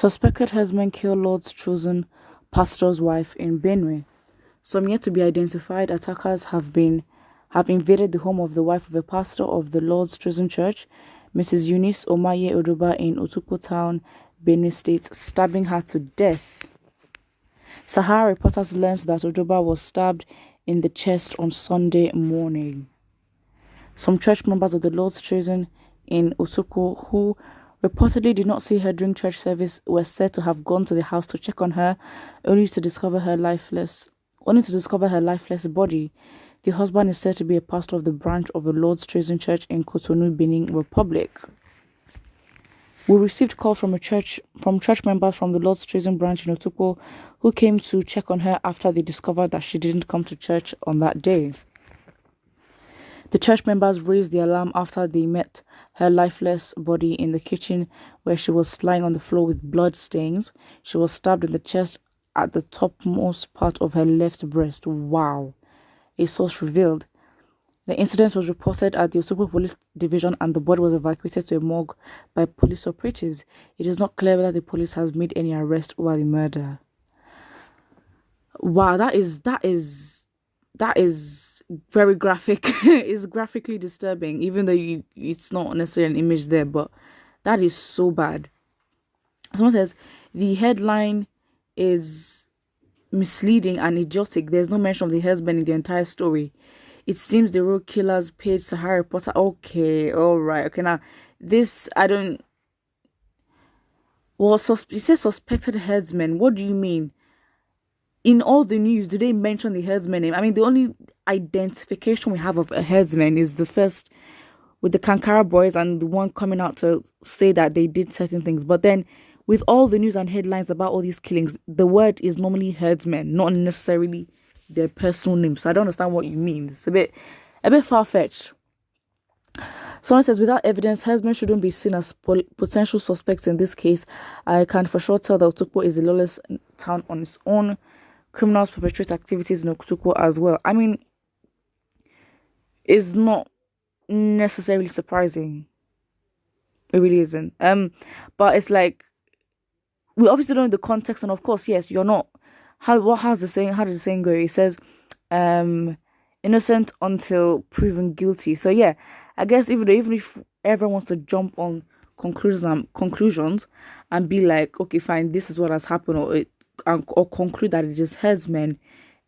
Suspected herdsmen kill Lord's chosen pastor's wife in Benue. Some yet to be identified attackers have invaded the home of the wife of a pastor of the Lord's chosen church, Mrs. Eunice Omaye Oduba in Otukpo town, Benue State, stabbing her to death. Sahara reporters learned that Oduba was stabbed in the chest on Sunday morning. Some church members of the Lord's chosen in Otukpo who reportedly did not see her during church service were said to have gone to the house to check on her, only to discover her lifeless body. The husband is said to be a pastor of the branch of the Lord's Chosen Church in Cotonou, Benin Republic. We received calls from church members from the Lord's Chosen branch in Otukpo who came to check on her after they discovered that she didn't come to church on that day. The church members raised the alarm after they met her lifeless body in the kitchen, where she was lying on the floor with blood stains. She was stabbed in the chest at the topmost part of her left breast. Wow, a source revealed. The incident was reported at the Otukpo Police Division and the body was evacuated to a morgue by police operatives. It is not clear whether the police has made any arrest over the murder. Wow, that is very graphic. It's graphically disturbing, even though it's not necessarily an image there, but that is so bad. Someone says the headline is misleading and idiotic. There's no mention of the husband in the entire story. It seems the real killers paid Sahara reporter. Okay, all right. Okay, now this I don't. Well, it says suspected herdsmen. What do you mean? In all the news, do they mention the herdsman name? I mean, the only identification we have of a herdsman is the first with the Kankara boys and the one coming out to say that they did certain things. But then with all the news and headlines about all these killings, the word is normally herdsmen, not necessarily their personal name. So I don't understand what you mean. It's a bit far-fetched. Someone says, without evidence, herdsmen shouldn't be seen as potential suspects in this case. I can for sure tell that Otukpo is a lawless town on its own. Criminals perpetrate activities in Otukpo as well. I mean, it's not necessarily surprising. It really isn't. But it's like, we obviously don't know the context, and of course, yes, you're not. How does the saying go? It says, innocent until proven guilty. So yeah, I guess even if everyone wants to jump on conclusions and be like, okay, fine, this is what has happened, or conclude that it is herdsmen.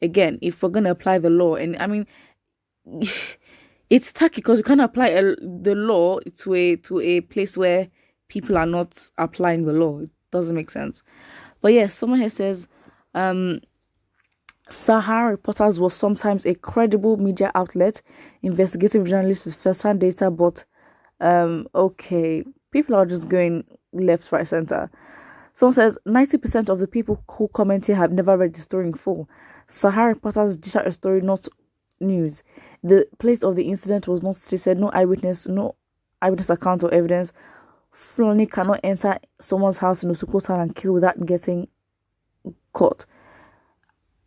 Again, if we're gonna apply the law, and I mean, it's tacky because you can't apply the law to a place where people are not applying the law. It doesn't make sense. But yes, someone here says, Sahara Reporters was sometimes a credible media outlet, investigative journalists with first-hand data, but okay, people are just going left, right, center. Someone says 90% of the people who comment here have never read the story in full. Sahara Reporters dish out a story, not news. The place of the incident was not stated. No eyewitness account or evidence. Fulani cannot enter someone's house in Otukpo town and kill without getting caught.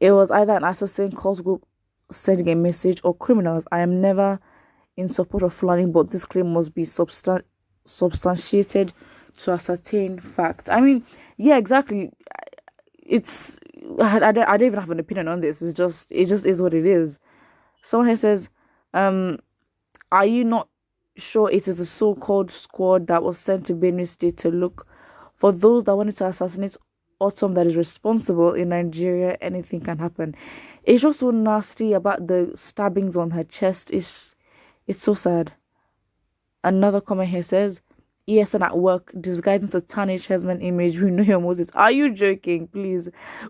It was either an assassin, cult group sending a message, or criminals. I am never in support of Fulani, but this claim must be substantiated to ascertain fact. I mean, yeah, exactly. I don't even have an opinion on this. It just is what it is. Someone here says, are you not sure it is a so-called squad that was sent to Benue State to look for those that wanted to assassinate Autumn that is responsible? In Nigeria, anything can happen. It's just so nasty about the stabbings on her chest. It's so sad. Another comment here says, ESN at work, disguising to tarnish herdsman image. We know your motives. Are you joking? Please.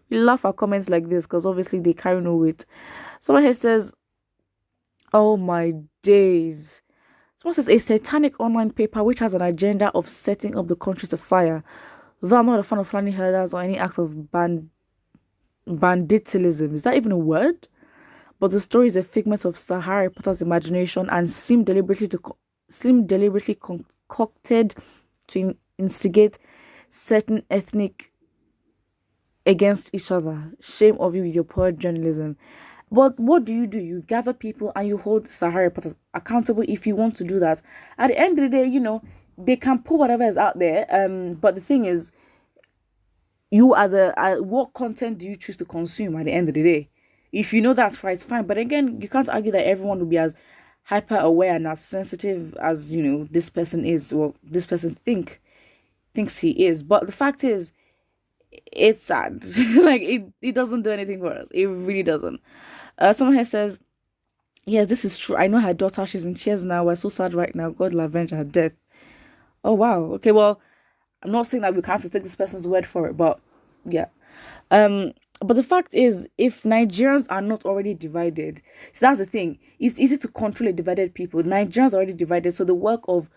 We laugh at comments like this because obviously they carry no weight. Someone here says, oh my days. Someone says, a satanic online paper which has an agenda of setting up the country to fire. Though I'm not a fan of Fulani herders or any act of banditilism. Is that even a word? But the story is a figment of Sahara Reporters' imagination and seemed deliberately concocted to instigate certain ethnic against each other. Shame of you with your poor journalism. But what do? You gather people and you hold Sahara Reporters accountable if you want to do that. At the end of the day, they can put whatever is out there. But the thing is, you as what content do you choose to consume at the end of the day? If you know that's right, fine. But again, you can't argue that everyone will be as hyper aware and as sensitive as, you know, this person is, or this person thinks he is. But the fact is, it's sad. Like it doesn't do anything for us. It really doesn't. Someone here says, yes, this is true. I know her daughter, she's in tears now. We're so sad right now. God will avenge her death. Oh wow. Okay, well, I'm not saying that we have to take this person's word for it, but yeah. But the fact is, if Nigerians are not already divided, so that's the thing. It's easy to control a divided people. Nigerians are already divided, so the work of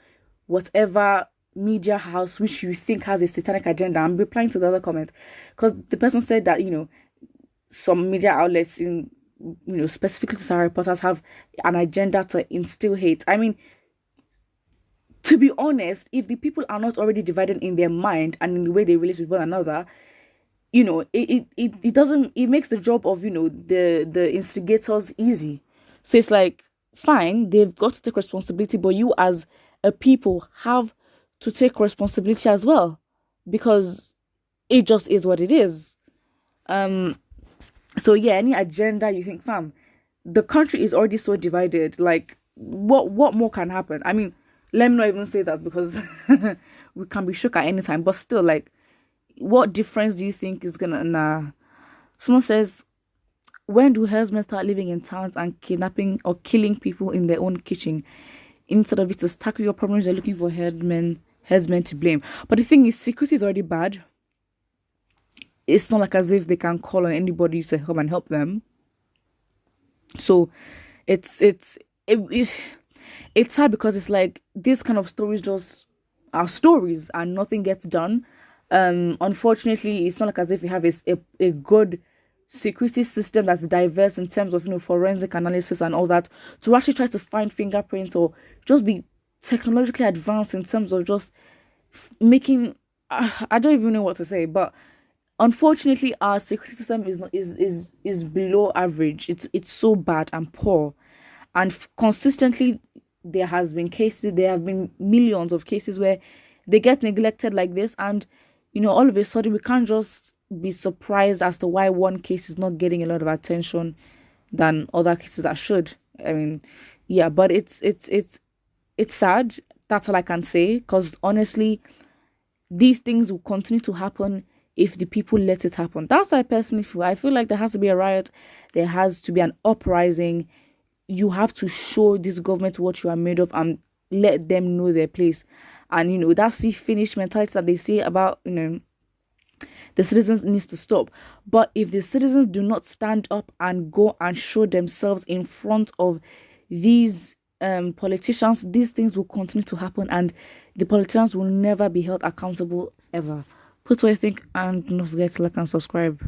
whatever media house which you think has a satanic agenda. I'm replying to the other comment because the person said that, you know, some media outlets in, you know, specifically Sarah reporters have an agenda to instill hate. I mean, to be honest, if the people are not already divided in their mind and in the way they relate with one another, you know, it doesn't, it makes the job of, you know, the instigators easy. So it's like, fine, they've got to take responsibility, but you as a people have to take responsibility as well, because it just is what it is. So yeah, any agenda you think, fam, the country is already so divided, like what more can happen? I mean, let me not even say that because we can be shook at any time, but still, like, what difference do you think is gonna? Nah. Someone says, when do herdsmen start living in towns and kidnapping or killing people in their own kitchen? Instead of it to tackle your problems, they're looking for herdsmen to blame. But the thing is, security is already bad. It's not like as if they can call on anybody to come and help them. So it's sad because it's like this kind of stories just are stories and nothing gets done. Unfortunately, it's not like as if we have a good security system that's diverse in terms of, you know, forensic analysis and all that, to actually try to find fingerprints or just be technologically advanced in terms of just making I don't even know what to say, but unfortunately our security system is below average. It's so bad and poor, and consistently there have been millions of cases where they get neglected like this, and you know, all of a sudden we can't just be surprised as to why one case is not getting a lot of attention than other cases that should. I mean, yeah, but it's sad. That's all I can say, because honestly, these things will continue to happen if the people let it happen. That's how I personally feel. I feel like there has to be a riot. There has to be an uprising. You have to show this government what you are made of and let them know their place. And, you know, that see finish mentality that they say about, you know, the citizens needs to stop. But if the citizens do not stand up and go and show themselves in front of these politicians, these things will continue to happen and the politicians will never be held accountable ever. Put what you think and don't forget to like and subscribe.